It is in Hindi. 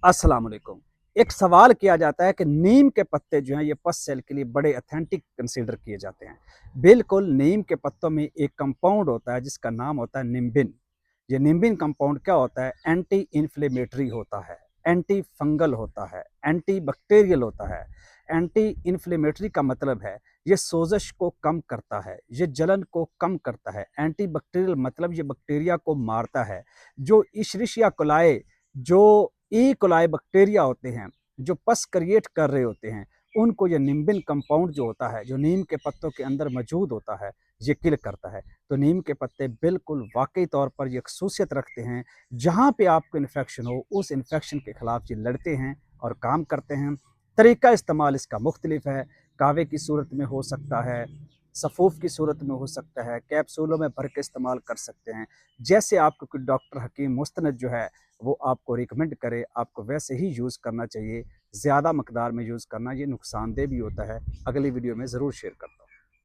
अस्सलाम वालेकुम। एक सवाल किया जाता है कि नीम के पत्ते जो हैं ये पस सेल के लिए बड़े ऑथेंटिक कंसीडर किए जाते हैं। बिल्कुल नीम के पत्तों में एक कंपाउंड होता है जिसका नाम होता है निम्बिन। ये निम्बिन कंपाउंड क्या होता है? एंटी इन्फ्लेमेटरी होता है, एंटी फंगल होता है, एंटी बैक्टीरियल होता है। एंटी इन्फ्लेमेटरी का मतलब है ये सोज़श को कम करता है, ये जलन को कम करता है। एंटी बैक्टीरियल मतलब ये बैक्टीरिया को मारता है। जो इशरिशिया कोलाई जो ई कोलाई बैक्टीरिया होते हैं, जो पस क्रिएट कर रहे होते हैं, उनको ये निम्बिन कंपाउंड जो होता है, जो नीम के पत्तों के अंदर मौजूद होता है, ये किल करता है। तो नीम के पत्ते बिल्कुल वाक़ई तौर पर ये ख़ुसूसियत रखते हैं, जहाँ पे आपको इन्फेक्शन हो, उस इन्फेक्शन के ख़िलाफ़ ये लड़ते हैं और काम करते हैं। तरीका इस्तेमाल इसका मुख्तलिफ है, कहवे की सूरत में हो सकता है, सफ़ूफ़ की सूरत में हो सकता है, कैप्सूलों में भर के इस्तेमाल कर सकते हैं। जैसे आपको कोई डॉक्टर हकीम मुस्तनद जो है वो आपको रिकमेंड करे, आपको वैसे ही यूज़ करना चाहिए। ज़्यादा मकदार में यूज़ करना ये नुकसानदेह भी होता है। अगली वीडियो में ज़रूर शेयर करता हूँ।